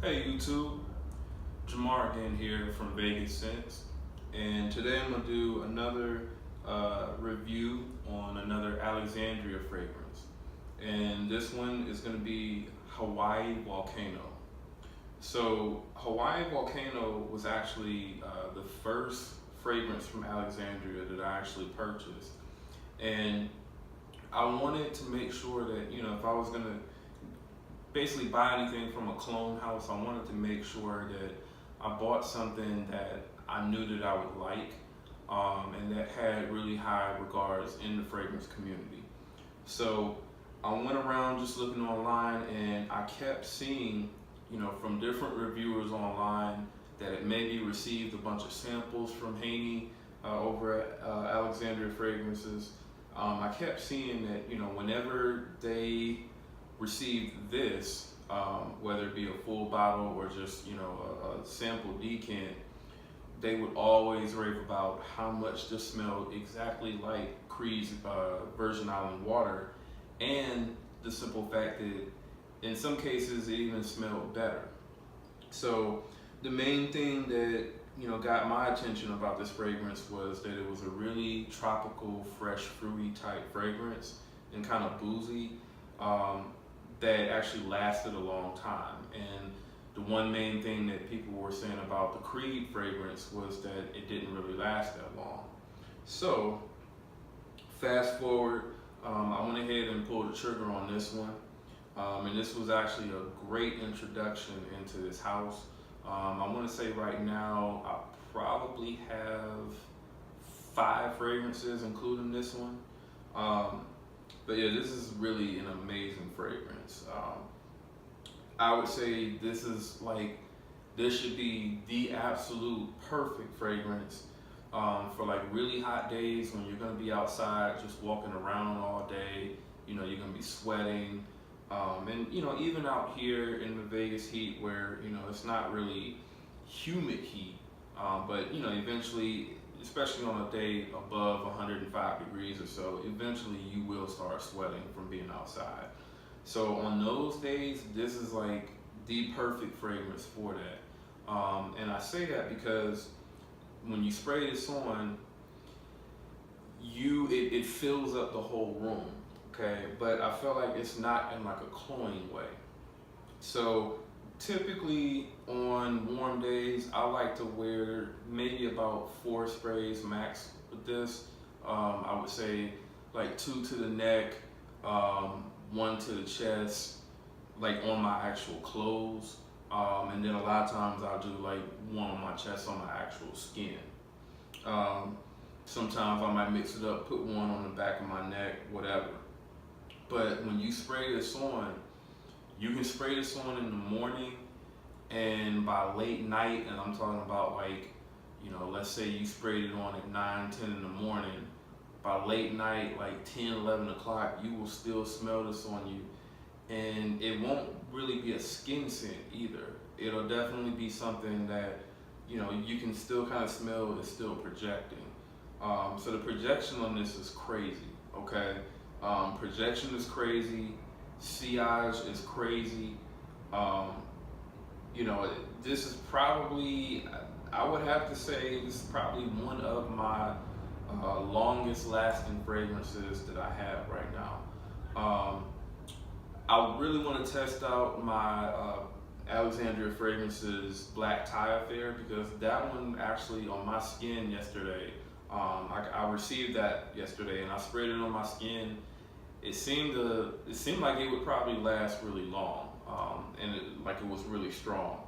Hey YouTube, Jamar again here from Vegas Sense, and today I'm gonna do another review on another Alexandria fragrance, and this one is gonna be Hawaii Volcano. So Hawaii Volcano was actually the first fragrance from Alexandria that I actually purchased, and I wanted to make sure that if I was gonna basically buy anything from a clone house, I wanted to make sure that I bought something that I knew that I would like, and that had really high regards in the fragrance community. So I went around just looking online, and I kept seeing, from different reviewers online that it maybe received a bunch of samples from Haney over at Alexandria Fragrances. I kept seeing that, whenever they received this, whether it be a full bottle or just a sample decant, they would always rave about how much this smelled exactly like Creed's Virgin Island water, and the simple fact that in some cases it even smelled better. So the main thing that got my attention about this fragrance was that it was a really tropical, fresh, fruity type fragrance and kind of boozy. That actually lasted a long time. And the one main thing that people were saying about the Creed fragrance was that it didn't really last that long. So fast forward, I went ahead and pulled the trigger on this one. And this was actually a great introduction into this house. I want to say right now I probably have 5 fragrances, including this one. But yeah, this is really an amazing fragrance. I would say this should be the absolute perfect fragrance for like really hot days when you're gonna be outside just walking around all day. You're gonna be sweating, and even out here in the Vegas heat where it's not really humid heat, but eventually, especially on a day above 105 degrees or so, eventually you will start sweating from being outside. So on those days, this is like the perfect fragrance for that. And I say that because when you spray this on, it fills up the whole room, okay? But I feel like it's not in like a cloying way. So typically on warm days, I like to wear maybe about 4 sprays max with this. I would say like 2 to the neck, 1 to the chest, like on my actual clothes. And then a lot of times I'll do like 1 on my chest on my actual skin. Sometimes I might mix it up, put 1 on the back of my neck, whatever. But when you spray this on, you can spray this on in the morning, and by late night, and I'm talking about like, let's say you sprayed it on at 9, 10 in the morning, by late night, like 10, 11 o'clock, you will still smell this on you. And it won't really be a skin scent either. It'll definitely be something that, you can still kind of smell it's still projecting. So the projection on this is crazy, okay? Projection is crazy. Sillage is crazy. This is probably, I would have to say, this is probably one of my longest lasting fragrances that I have right now. I really want to test out my Alexandria Fragrances Black Tie Affair, because that one actually on my skin yesterday, I received that yesterday and I sprayed it on my skin. It seemed like it would probably last really long, and like it was really strong.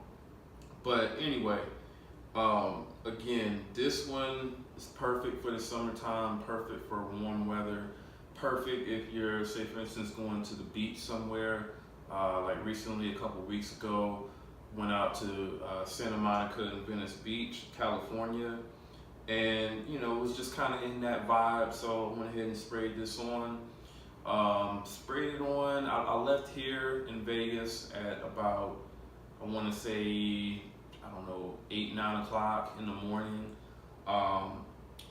But anyway, again, this one is perfect for the summertime, perfect for warm weather, perfect if you're, say for instance, going to the beach somewhere. Like recently, a couple weeks ago, went out to Santa Monica and Venice Beach, California, and it was just kind of in that vibe. So I went ahead and sprayed this on. Sprayed it on. I left here in Vegas at about, I want to say, I don't know, 8, 9 o'clock in the morning.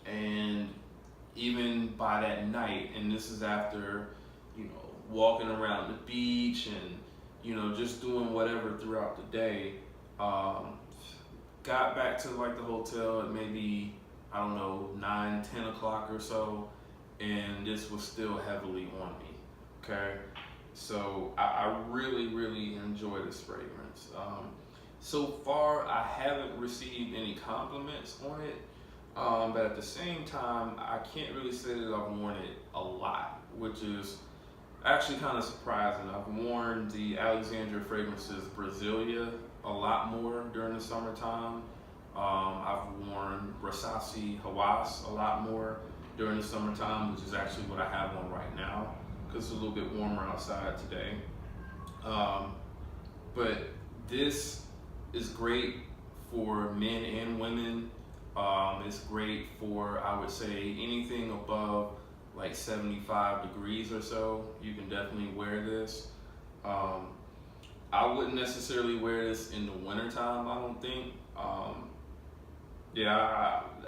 And even by that night, and this is after, walking around the beach and, you know, just doing whatever throughout the day. Got back to like the hotel at maybe, I don't know, 9, 10 o'clock or so, and this was still heavily on me. Okay, so I really, really enjoy this fragrance. So far, I haven't received any compliments on it, but at the same time, I can't really say that I've worn it a lot, which is actually kind of surprising. I've worn the Alexandria Fragrances Brasilia a lot more during the summertime. I've worn Rasasi Hawass a lot more during the summertime, which is actually what I have on right now because it's a little bit warmer outside today. But this is great for men and women. It's great for, I would say, anything above like 75 degrees or so. You can definitely wear this. I wouldn't necessarily wear this in the wintertime, I don't think.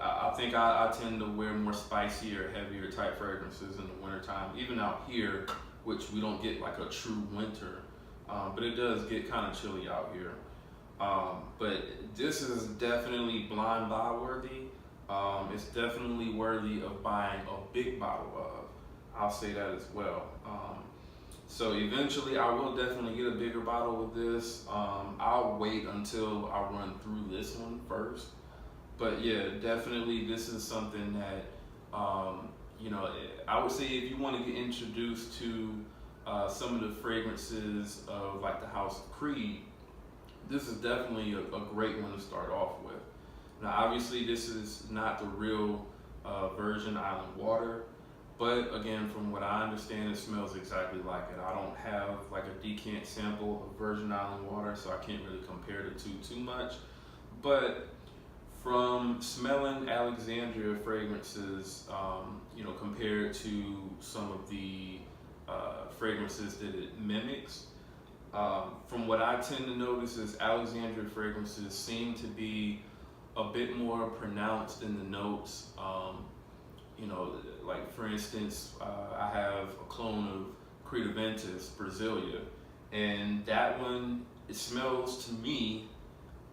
I think I tend to wear more spicier, heavier type fragrances in the wintertime, even out here, which we don't get like a true winter, but it does get kind of chilly out here. But this is definitely blind buy worthy. It's definitely worthy of buying a big bottle of. I'll say that as well. So eventually I will definitely get a bigger bottle of this. I'll wait until I run through this one first. But yeah, definitely this is something that, you know, I would say if you want to get introduced to some of the fragrances of like the House of Creed, this is definitely a great one to start off with. Now obviously this is not the real Virgin Island water, but again, from what I understand, it smells exactly like it. I don't have like a decant sample of Virgin Island water, so I can't really compare the two too much. But from smelling Alexandria fragrances, you know, compared to some of the fragrances that it mimics, from what I tend to notice is Alexandria fragrances seem to be a bit more pronounced in the notes. You know, like for instance, I have a clone of Creed Ventus Brasilia, and that one, it smells to me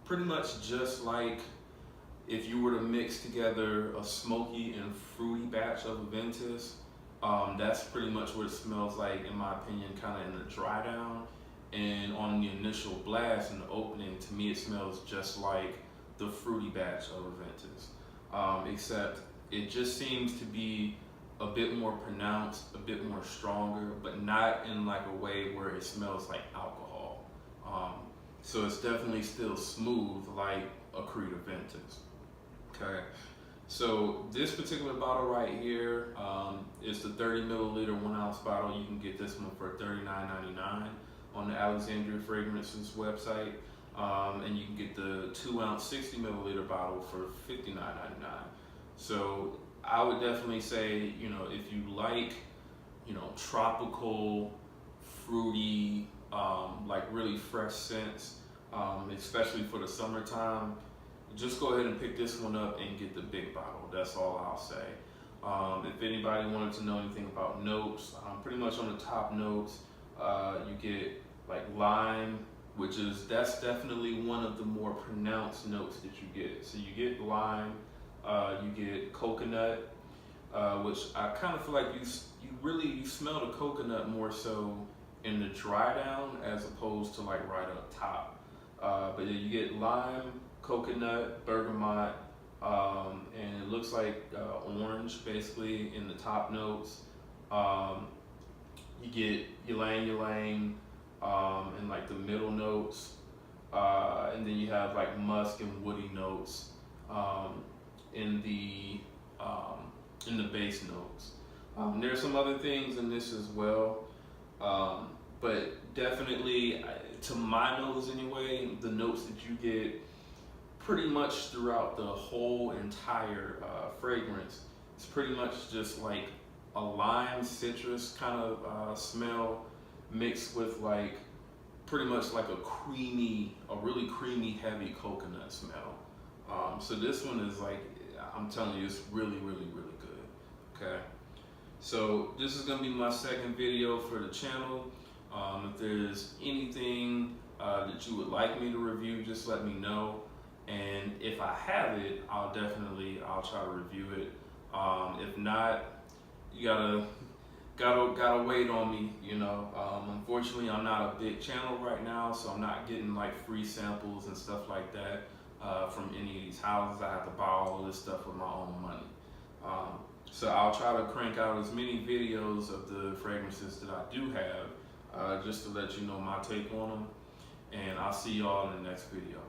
pretty much just like if you were to mix together a smoky and fruity batch of Aventus. That's pretty much what it smells like, in my opinion, kind of in the dry down. And on the initial blast in the opening, to me it smells just like the fruity batch of Aventus, except it just seems to be a bit more pronounced, a bit more stronger, but not in like a way where it smells like alcohol. So it's definitely still smooth like a Creed Ventus. Okay, so this particular bottle right here is the 30 milliliter 1 ounce bottle. You can get this one for $39.99 on the Alexandria Fragrances website, and you can get the 2 ounce 60 milliliter bottle for $59.99. So I would definitely say, you know, if you like, you know, tropical, fruity, like really fresh scents, especially for the summertime, just go ahead and pick this one up and get the big bottle. That's all I'll say. If anybody wanted to know anything about notes, pretty much on the top notes, you get like lime, that's definitely one of the more pronounced notes that you get. So you get lime, you get coconut, which I kind of feel like you smell the coconut more so in the dry down as opposed to like right up top. But yeah, you get lime, coconut, bergamot, and it looks like orange basically in the top notes. You get ylang ylang in like the middle notes, and then you have like musk and woody notes in the base notes. There's some other things in this as well, but definitely, to my nose anyway, the notes that you get pretty much throughout the whole entire fragrance, it's pretty much just like a lime citrus kind of smell mixed with like pretty much like a really creamy heavy coconut smell. So this one is like, I'm telling you, it's really, really, really good. Okay, so this is gonna be my second video for the channel. If there's anything that you would like me to review, just let me know. And if I have it, I'll try to review it. If not, you gotta wait on me. Unfortunately, I'm not a big channel right now, so I'm not getting like free samples and stuff like that from any of these houses. I have to buy all of this stuff with my own money. So I'll try to crank out as many videos of the fragrances that I do have, just to let you know my take on them. And I'll see y'all in the next video.